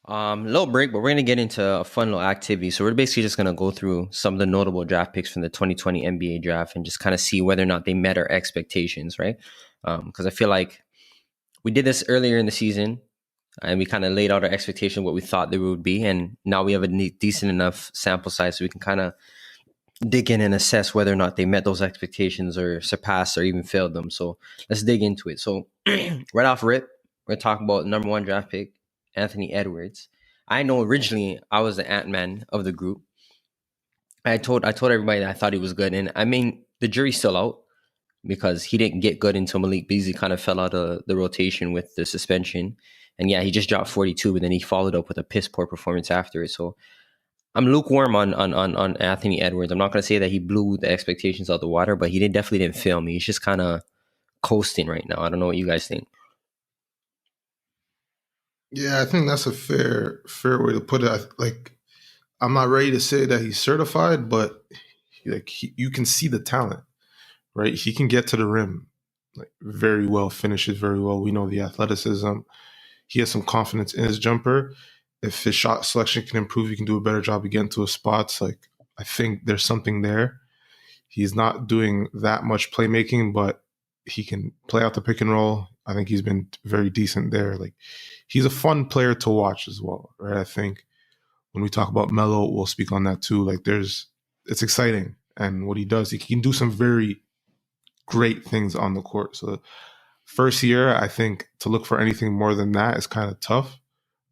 Little break, but we're gonna get into a fun little activity. So we're basically just gonna go through some of the notable draft picks from the 2020 NBA draft and just kind of see whether or not they met our expectations, right? Because I feel like we did this earlier in the season and we kind of laid out our expectation what we thought they would be, and now we have a decent enough sample size so we can kind of dig in and assess whether or not they met those expectations or surpassed or even failed them. So let's dig into it. So right off rip, we're gonna talk about number one draft pick, Anthony Edwards. I know originally I was the Ant-Man of the group. I told everybody that I thought he was good, and I mean the jury's still out because he didn't get good until Malik Beasley kind of fell out of the rotation with the suspension. And yeah, he just dropped 42, but then he followed up with a piss poor performance after it. So I'm lukewarm on Anthony Edwards. I'm not going to say that he blew the expectations out the water, but he definitely didn't fail me. He's just kind of coasting right now. I don't know what you guys think. Yeah, I think that's a fair way to put it. Like, I'm not ready to say that he's certified, but you can see the talent, right? He can get to the rim like very well, finishes very well. We know the athleticism. He has some confidence in his jumper. If his shot selection can improve, he can do a better job of getting to his spots. Like, I think there's something there. He's not doing that much playmaking, but he can play out the pick and roll. I think he's been very decent there. Like, he's a fun player to watch as well, right? I think when we talk about Melo, we'll speak on that too. Like, it's exciting. And what he does, he can do some very great things on the court. So first year, I think to look for anything more than that is kind of tough.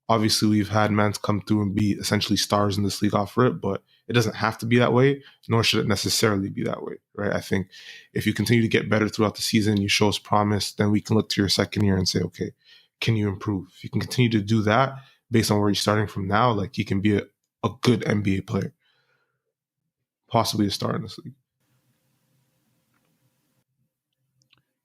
Obviously, we've had men come through and be essentially stars in this league off rip, but it doesn't have to be that way, nor should it necessarily be that way, right? I think if you continue to get better throughout the season, you show us promise, then we can look to your second year and say, okay, can you improve? If you can continue to do that based on where you're starting from now, like, you can be a good NBA player, possibly a star in this league.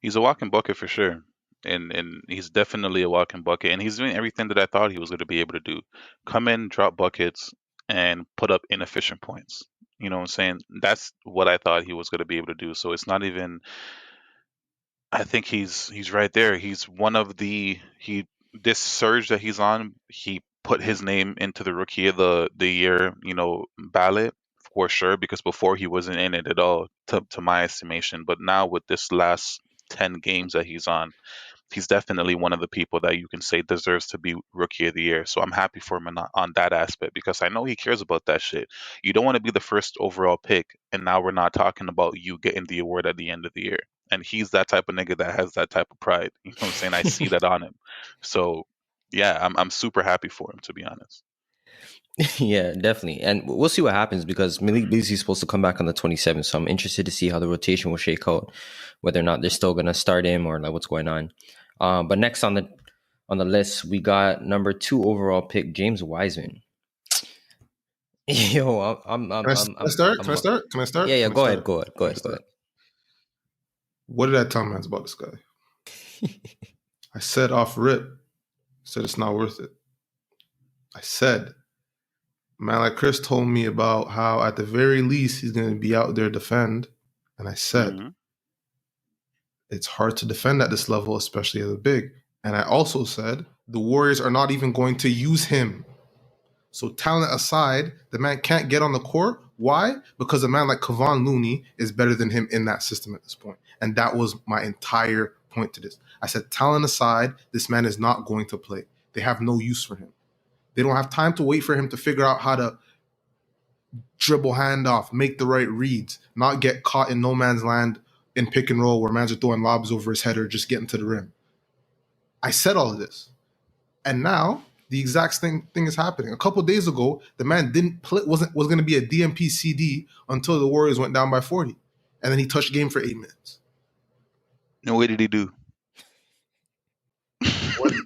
He's a walking bucket for sure. And he's definitely a walking bucket. And he's doing everything that I thought he was going to be able to do. Come in, drop buckets, and put up inefficient points. You know what I'm saying? That's what I thought he was going to be able to do. So it's not even I think he's right there. He's one of he this surge that he's on, he put his name into the rookie of the year, ballot for sure, because before he wasn't in it at all to my estimation. But now with this last 10 games that he's on, he's definitely one of the people that you can say deserves to be rookie of the year. So I'm happy for him on that aspect because I know he cares about that shit. You don't want to be the first overall pick, and now we're not talking about you getting the award at the end of the year. And he's that type of nigga that has that type of pride. You know what I'm saying? I see that on him. So yeah, I'm super happy for him, to be honest. Yeah, definitely. And we'll see what happens because Malik Beasley is supposed to come back on the 27th. So I'm interested to see how the rotation will shake out, whether or not they're still going to start him or like what's going on. But next on the list, we got number 2 overall pick, James Wiseman. Yo, Can I start? Yeah, go ahead. What did I tell man about this guy? I said off rip, said it's not worth it. I said, man, like Chris told me about how at the very least he's going to be out there defend. And I said, It's hard to defend at this level, especially as a big. And I also said, the Warriors are not even going to use him. So talent aside, the man can't get on the court. Why? Because a man like Kevon Looney is better than him in that system at this point. And that was my entire point to this. I said, talent aside, this man is not going to play. They have no use for him. They don't have time to wait for him to figure out how to dribble handoff, make the right reads, not get caught in no man's land in pick and roll where mans are throwing lobs over his head or just getting to the rim. I said all of this. And now the exact thing is happening. A couple of days ago, the man didn't play, was going to be a DMP CD until the Warriors went down by 40. And then he touched game for 8 minutes. And what did he do?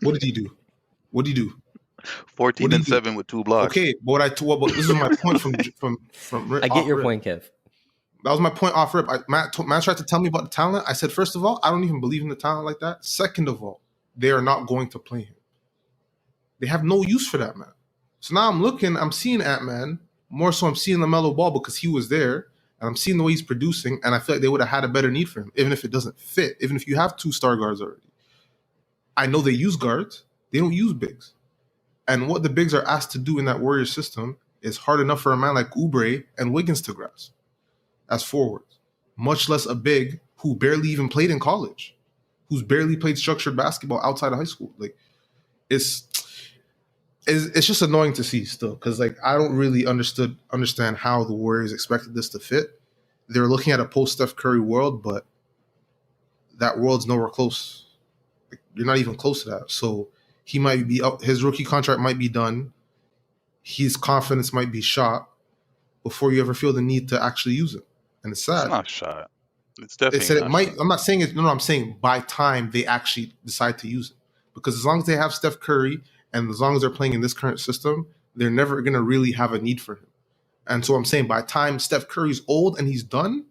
What did he do? 14 and 7 with 2 blocks. Okay, but this is my point from I get your point, Kev. That was my point off rip. Matt tried to tell me about the talent. I said, first of all, I don't even believe in the talent like that. Second of all, they are not going to play him. They have no use for that man. So now I'm seeing Ant-Man. More so I'm seeing LaMelo Ball because he was there. And I'm seeing the way he's producing. And I feel like they would have had a better need for him, even if it doesn't fit. Even if you have 2 star guards already. I know they use guards. They don't use bigs. And what the bigs are asked to do in that Warriors system is hard enough for a man like Oubre and Wiggins to grasp as forwards, much less a big who barely even played in college, who's barely played structured basketball outside of high school. Like it's it's just annoying to see still, because like I don't really understand how the Warriors expected this to fit. They're looking at a post Steph Curry world, but that world's nowhere close. Like, you're not even close to that. So he might be up. His rookie contract might be done. His confidence might be shot before you ever feel the need to actually use it, and it's It's sad. not shot. It's It definitely said it not might. shot. I'm not saying it. No, I'm saying by time they actually decide to use it, because as long as they have Steph Curry and as long as they're playing in this current system, they're never going to really have a need for him. And so I'm saying by the time Steph Curry's old and he's done,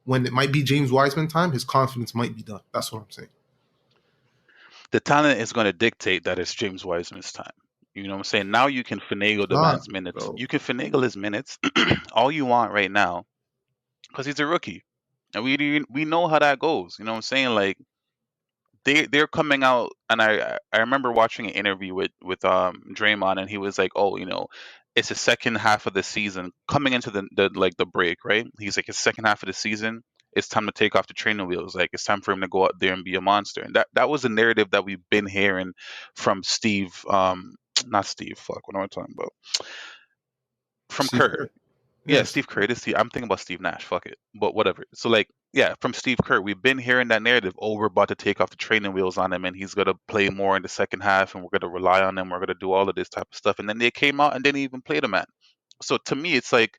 when it might be James Wiseman time, his confidence might be done. That's what I'm saying. The talent is going to dictate that it's James Wiseman's time. You know what I'm saying? Now you can finagle It's the not, man's minutes. bro. You can finagle his minutes all you want right now because he's a rookie, and we know how that goes. You know what I'm saying? Like they're coming out, and I remember watching an interview with Draymond, and he was like, oh, it's the second half of the season coming into the like the break, right? He's like, it's second half of the season. It's time to take off the training wheels. Like it's time for him to go out there and be a monster. And that was a narrative that we've been hearing from Steve, not Steve. Fuck, what am I talking about? From Steve Kerr. Kerr. Yeah, Yes. Steve Kerr. I'm thinking about Steve Nash. Fuck it, but whatever. So like, yeah, from Steve Kerr, we've been hearing that narrative. Oh, we're about to take off the training wheels on him, and he's gonna play more in the second half, and we're gonna rely on him. We're gonna do all of this type of stuff, and then they came out and didn't even play the man. So to me, it's like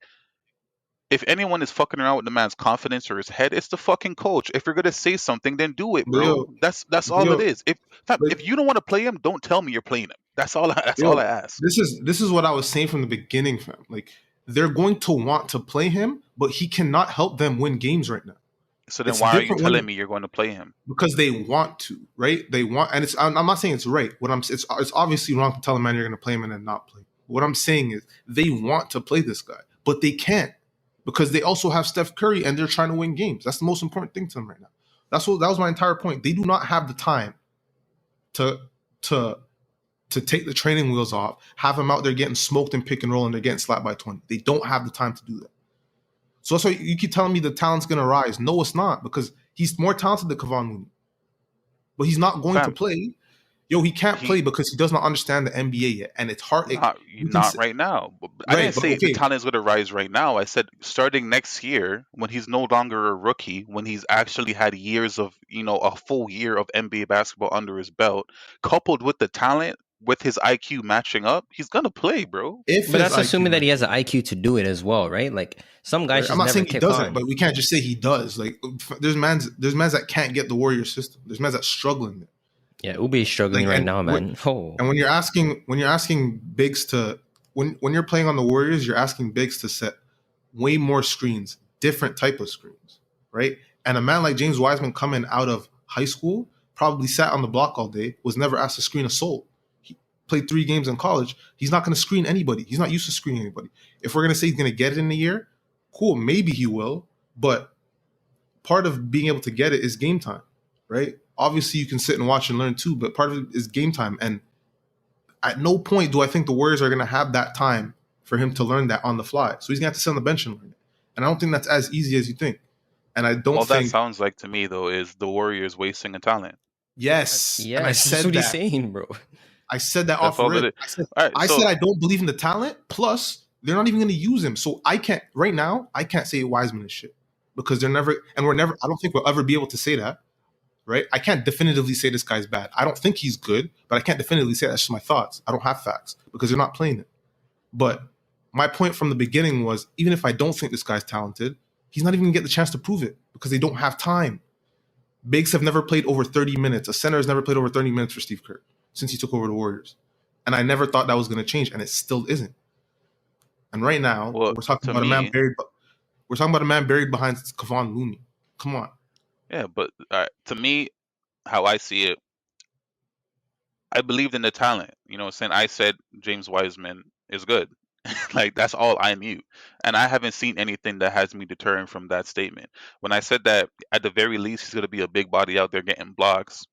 if anyone is fucking around with the man's confidence or his head, it's the fucking coach. If you're gonna say something, then do it, But bro. yo, That's but all it yo, is. If fam, but if you don't want to play him, don't tell me you're playing him. That's all. That's all yo, I ask. this is what I was saying from the beginning, fam. Like they're going to want to play him, but he cannot help them win games right now. So then It's why are you different telling when me you're going to play him? because they want to, right? They want, and it's. I'm not saying it's right. What I'm, it's obviously wrong to tell a man you're going to play him and then not play. What I'm saying is they want to play this guy, but they can't because they also have Steph Curry and they're trying to win games. That's the most important thing to them right now. That was my entire point. They do not have the time to to to take the training wheels off, have him out there getting smoked and pick and roll, and they're getting slapped by 20. They don't have the time to do that. So that's why you keep telling me the talent's going to rise. No, it's not, because he's more talented than Kevon Looney, but he's not going to Fam, play. Yo, he can't he play because he does not understand the NBA yet, and it's hard. You can not right now. I right, didn't but say the okay, talent is going to rise right now. I said starting next year when he's no longer a rookie, when he's actually had years of a full year of NBA basketball under his belt, coupled with the talent, with his IQ matching up, he's gonna play, bro. if But his that's IQ assuming that he has matches an up, IQ to do it as well, right? Like some guys right? I'm just not never saying he kick doesn't, on. but we can't just say he does. Like, there's mans that can't get the Warrior system. There's mans that struggling. Yeah, Ube is struggling Like, right now, man. Oh, and when you're asking bigs to when you're playing on the Warriors, you're asking bigs to set way more screens, different type of screens, right? And a man like James Wiseman coming out of high school probably sat on the block all day, was never asked to screen a soul. He played 3 games in college. He's not going to screen anybody. He's not used to screening anybody. If we're going to say he's going to get it in a year, cool, maybe he will, but part of being able to get it is game time, right? Obviously, you can sit and watch and learn too, but part of it is game time. And at no point do I think the Warriors are going to have that time for him to learn that on the fly. So he's going to have to sit on the bench and learn it. And I don't think that's as easy as you think. And I don't All that think, sounds like to me though is the Warriors wasting a talent. yes. And I yes, that's said what he's that. saying, bro. I said that That's off all it rip. is. All right, I said so I don't believe in the talent. Plus, they're not even going to use him. So I can't, right now, I can't say Wiseman is shit because they're never, and we're never, I don't think we'll ever be able to say that. Right? I can't definitively say this guy's bad. I don't think he's good, but I can't definitively say that's just my thoughts. I don't have facts because they're not playing it. But my point from the beginning was even if I don't think this guy's talented, he's not even gonna get the chance to prove it because they don't have time. Bigs have never played over 30 minutes. A center has never played over 30 minutes for Steve Kerr since he took over the Warriors. And I never thought that was gonna change, and it still isn't. And right now, well, we're talking to about a man me, buried. We're talking about a man buried behind Kevon Looney. Come on. yeah, but to me, how I see it, I believed in the talent. You know what I'm saying? I said James Wiseman is good. Like that's all I knew. And I haven't seen anything that has me deterring from that statement. When I said that at the very least he's gonna be a big body out there getting blocks,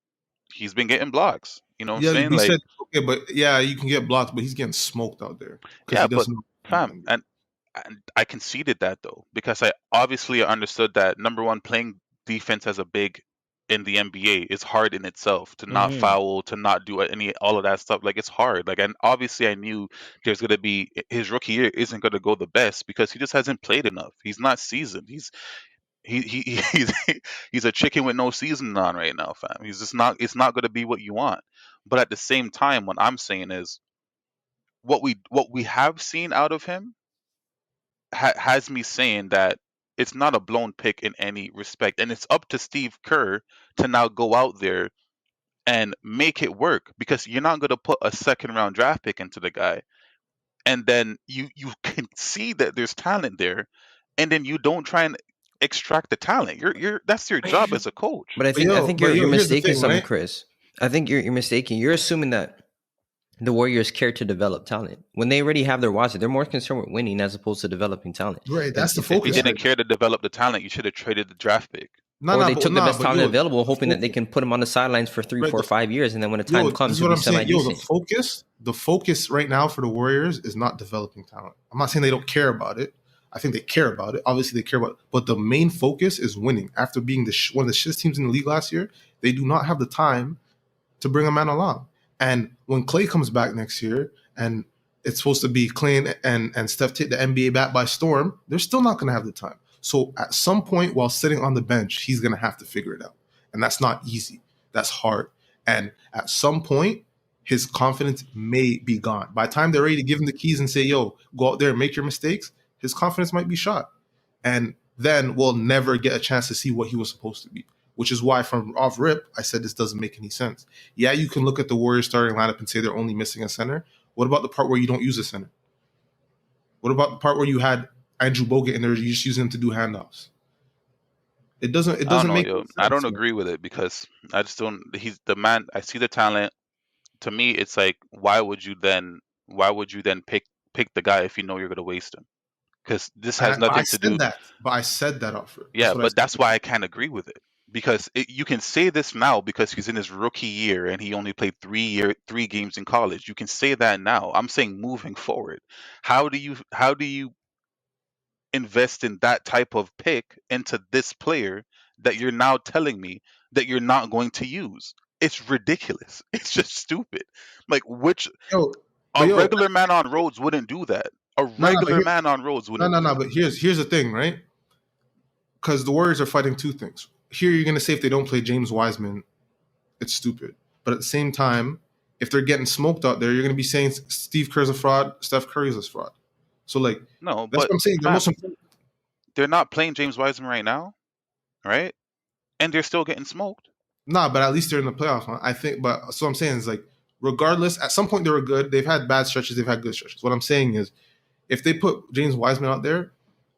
he's been getting blocks. You know what I'm Yeah, saying? we Like, said okay, but yeah, you can get blocks, but he's getting smoked out there because yeah, he but doesn't know what to fam, do. and I conceded that though because I obviously understood that number one, playing defense as a big in the NBA is hard in itself to not Mm-hmm. foul, to not do any all of that stuff. Like it's hard. Like, and obviously I knew there's gonna be his rookie year isn't gonna go the best because he just hasn't played enough. He's not seasoned. He's he's a chicken with no seasoning on right now, fam. He's just not. It's not gonna be what you want. But at the same time, what I'm saying is what we have seen out of him has me saying that it's not a blown pick in any respect, and it's up to Steve Kerr to now go out there and make it work because you're not going to put a second round draft pick into the guy, and then you can see that there's talent there, and then you don't try and extract the talent. You're that's your job as a coach. But I think But you're yo, here's the mistaking thing, something, right? Chris. I think you're mistaking. You're assuming that the Warriors care to develop talent when they already have their roster. They're more concerned with winning as opposed to developing talent. Right, And that's the If you focus didn't right now. care to develop the talent, you should have traded the draft pick. or they took the best But talent yo, available, the hoping that they focus, can put him on the sidelines for three, right? 4, 5 years, and then when the time Yo, this comes, is he'll what be I'm saying. Yo, semi-decent. the focus right now for the Warriors is not developing talent. I'm not saying they don't care about it. I think they care about it. Obviously, they care about it. But the main focus is winning. After being one of the shittest teams in the league last year, they do not have the time to bring a man along. And when Clay comes back next year, and it's supposed to be Clay and Steph take the NBA back by storm, they're still not going to have the time. So at some point, while sitting on the bench, he's going to have to figure it out, and that's not easy. That's hard. And at some point, his confidence may be gone. By the time they're ready to give him the keys and say, "Yo, go out there and make your mistakes," his confidence might be shot, and then we'll never get a chance to see what he was supposed to be. Which is why, from off rip, I said this doesn't make any sense. Yeah, you can look at the Warriors starting lineup and say they're only missing a center. What about the part where you don't use a center? What about the part where you had Andrew Bogut in there? You just use him to do handoffs. It doesn't. It I don't doesn't know, make yo. any I sense. don't agree with it because I just don't. He's the man. I see the talent. To me, it's like, why would you then pick the guy if you know you're gonna waste him? Because this has But I nothing to said do. that. But I said that off rip. Yeah, That's what I but that's said. why I can't agree with it because you can say this now because he's in his rookie year and he only played 3 games in college. You can say that now. I'm saying moving forward, how do you invest in that type of pick into this player that you're now telling me that you're not going to use? It's ridiculous. It's just stupid. Like, which Yo, but a yo, regular man on roads wouldn't do that. A no, no, but regular man on roads no, wouldn't no, do no. that. But here's the thing, right? Because the Warriors are fighting two things. Here, you're gonna say if they don't play James Wiseman, it's stupid. But at the same time, if they're getting smoked out there, you're gonna be saying Steve Kerr's a fraud, Steph Curry's a fraud. So like, No, that's but what I'm saying. The most fam, important. they're not playing James Wiseman right now, right? And they're still getting smoked. Nah, but at least they're in the playoffs. Huh? I think. But so I'm saying is like, regardless, at some point they were good. They've had bad stretches. They've had good stretches. What I'm saying is, if they put James Wiseman out there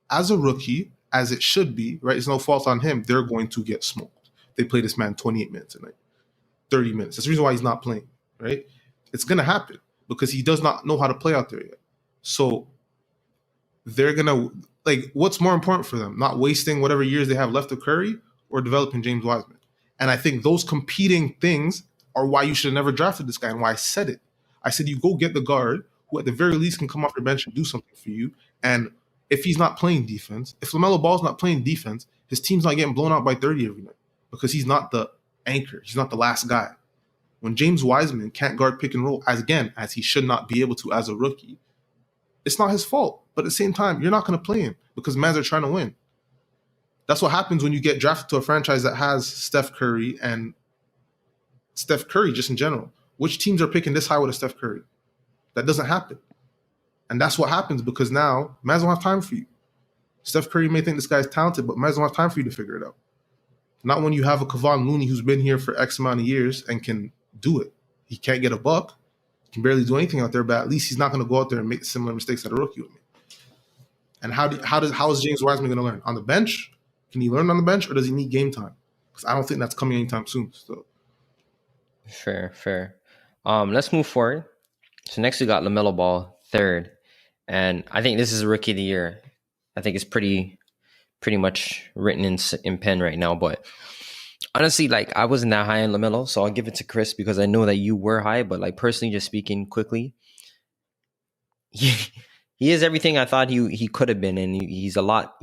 as a rookie, as it should be, right? It's no fault on him. They're going to get smoked. They play this man 28 minutes a night, 30 minutes. That's the reason why he's not playing, right? It's gonna happen because he does not know how to play out there yet. So they're gonna like what's more important for them, not wasting whatever years they have left of Curry or developing James Wiseman. And I think those competing things are why you should have never drafted this guy and why I said it. I said you go get the guard who at the very least can come off your bench and do something for you. And if he's not playing defense, if LaMelo Ball's not playing defense, his team's not getting blown out by 30 every night because he's not the anchor. He's not the last guy. When James Wiseman can't guard pick and roll as he should not be able to as a rookie, it's not his fault. But at the same time, you're not going to play him because mans are trying to win. That's what happens when you get drafted to a franchise that has Steph Curry and Steph Curry just in general. Which teams are picking this high with a Steph Curry? That doesn't happen. And that's what happens because now mans don't have time for you. Steph Curry may think this guy's talented, but mans don't have time for you to figure it out. Not when you have a Kevon Looney who's been here for X amount of years and can do it. He can't get a buck, can barely do anything out there, but at least he's not going to go out there and make similar mistakes that a rookie would make. And how is James Wiseman going to learn on the bench? Can he learn on the bench, or does he need game time? Because I don't think that's coming anytime soon. So Fair. Let's move forward. So next we got LaMelo Ball, third, and I think this is a rookie of the year. I think it's pretty much written in pen right now. But Honestly, like I wasn't that high on LaMelo, so I'll give it to Chris because I know that you were high. But like personally, just speaking quickly, he, he is everything I thought he could have been, and he's a lot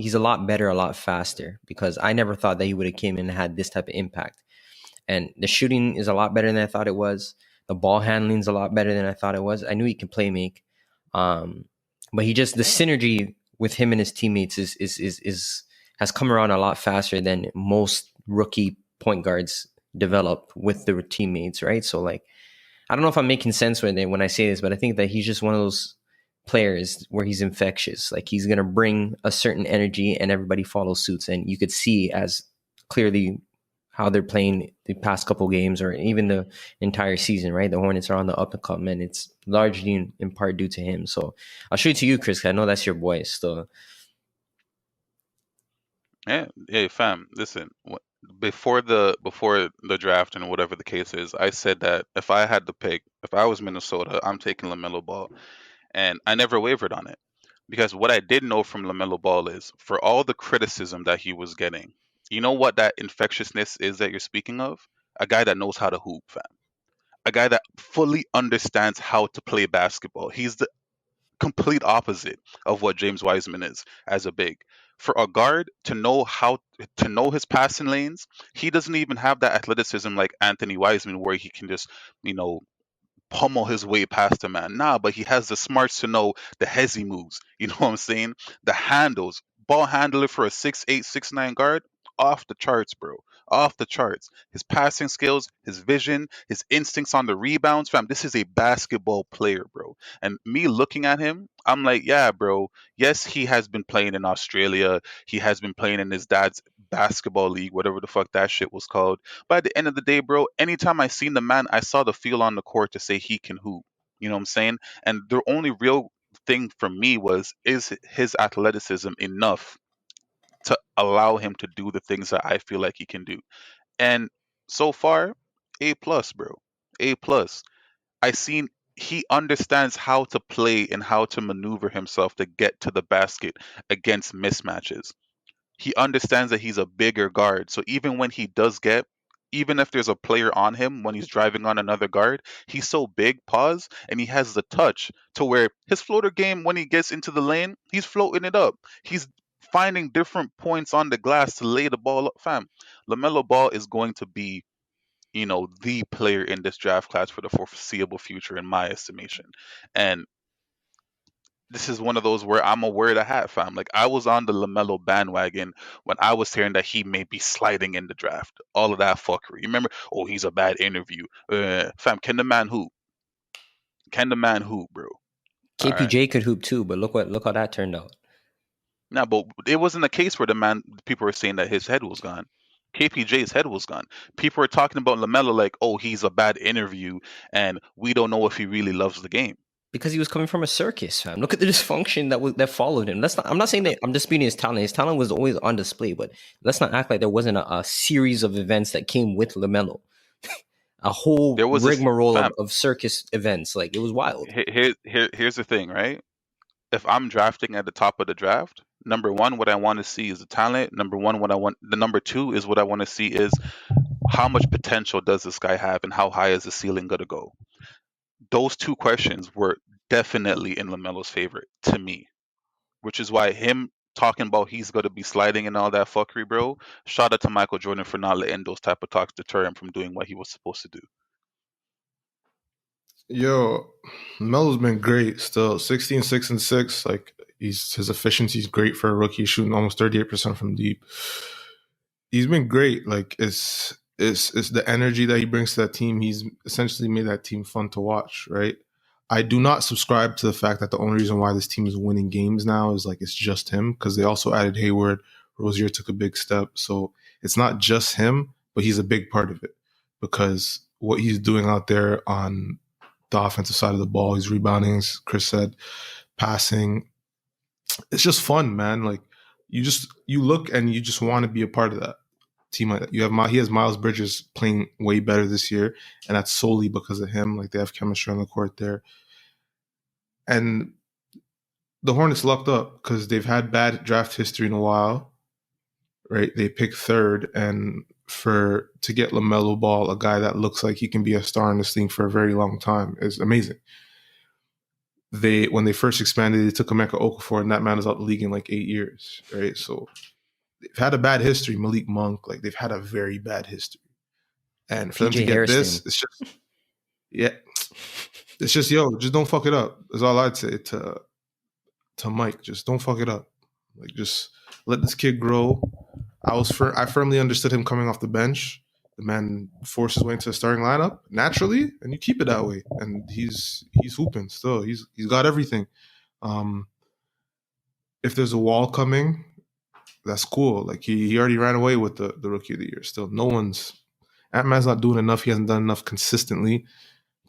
better, a lot faster. Because I never thought that he would have came in and had this type of impact. And the shooting is a lot better than I thought it was. The ball handling is a lot better than I thought it was. I knew he could play make, um, but he just the synergy with him and his teammates is has come around a lot faster than most rookie point guards develop with their teammates, right? So like I don't know if I'm making sense when I say this, but I think that he's just one of those players where he's infectious. Like he's gonna bring a certain energy and everybody follows suits, and you could see as clearly how they're playing the past couple games or even the entire season, right? The Hornets are on the up and come, and it's largely in part due to him. So I'll show it to you, Chris, 'cause I know that's your boy. So Yeah, hey fam, listen. Before the draft and whatever the case is, I said that if I had to pick, if I was Minnesota, I'm taking Lamelo Ball, and I never wavered on it because what I did know from Lamelo Ball is for all the criticism that he was getting, you know what that infectiousness is that you're speaking of? A guy that knows how to hoop, fam. A guy that fully understands how to play basketball. He's the complete opposite of what James Wiseman is as a big. For a guard to know his passing lanes, he doesn't even have that athleticism like Anthony Wiseman, where he can just you know pummel his way past a man. Nah, but he has the smarts to know the hezzy moves. You know what I'm saying? The handles, ball handler for a 6'8", 6'9" guard, off the charts, bro. Off the charts. His passing skills, his vision, his instincts on the rebounds, fam. This is a basketball player, bro. And me looking at him, I'm like, yeah, bro. Yes, he has been playing in Australia. He has been playing in his dad's basketball league, whatever the fuck that shit was called. But at the end of the day, bro, anytime I seen the man, I saw the feel on the court to say he can hoop. You know what I'm saying? And the only real thing for me was, is his athleticism enough to allow him to do the things that I feel like he can do? And so far, A plus, bro. A plus. I seen he understands how to play and how to maneuver himself to get to the basket against mismatches. He understands that he's a bigger guard. So even when he does get, even if there's a player on him when he's driving on another guard, he's so big, pause, and he has the touch to where his floater game, when he gets into the lane, he's floating it up. He's finding different points on the glass to lay the ball up. Fam, LaMelo Ball is going to be, the player in this draft class for the foreseeable future, in my estimation. And this is one of those where I'm a wear the hat, fam. Like I was on the Lamelo bandwagon when I was hearing that he may be sliding in the draft. All of that fuckery. You remember? Oh, he's a bad interview. Fam, can the man hoop? Can the man hoop, bro? All right. KPJ could hoop too, but look how that turned out. Now, but it wasn't a case where the man. People were saying that his head was gone. KPJ's head was gone. People were talking about Lamelo like, oh, he's a bad interview, and we don't know if he really loves the game. Because he was coming from a circus, fam. Look at the dysfunction that followed him. I'm not saying that I'm disputing his talent. His talent was always on display, but let's not act like there wasn't a series of events that came with Lamelo. A whole There was this rigmarole fam. of circus events. Like it was wild. Here's the thing, right? If I'm drafting at the top of the draft, number one, what I want to see is the talent. Number one, what I want, the number two is what I want to see is how much potential does this guy have and how high is the ceiling going to go? Those two questions were definitely in LaMelo's favor to me, which is why him talking about he's going to be sliding and all that fuckery, bro. Shout out to Michael Jordan for not letting those type of talks deter him from doing what he was supposed to do. Yo, Melo's been great still. 16, 6, and 6. Like his efficiency is great for a rookie, shooting almost 38% from deep. He's been great. Like it's the energy that he brings to that team. He's essentially made that team fun to watch, right? I do not subscribe to the fact that the only reason why this team is winning games now is like it's just him, because they also added Hayward. Rozier took a big step. So it's not just him, but he's a big part of it, because what he's doing out there on the offensive side of the ball, he's rebounding, as Chris said, passing. It's just fun, man. Like you look and you just want to be a part of that team. He has Miles Bridges playing way better this year, and that's solely because of him. Like they have chemistry on the court there, and the Hornets lucked up because they've had bad draft history in a while, right? They picked third, and to get LaMelo Ball, a guy that looks like he can be a star in this thing for a very long time, is amazing. When they first expanded, they took Emeka Okafor, and that man is out the league in like 8 years, right? So they've had a bad history. Malik Monk, like they've had a very bad history, and for them to PJ get Harrison. this, it's just it's just just don't fuck it up. That's all I'd say to Mike. Just don't fuck it up. Like just let this kid grow. I firmly understood him coming off the bench. The man forced his way into the starting lineup naturally, and you keep it that way. And he's hooping still. He's got everything. If there's a wall coming, that's cool. Like he already ran away with the rookie of the year. Still, Ant-Man's not doing enough. He hasn't done enough consistently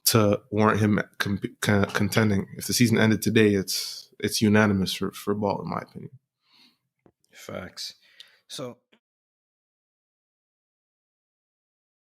to warrant him contending. If the season ended today, it's unanimous for Ball, in my opinion. Facts. So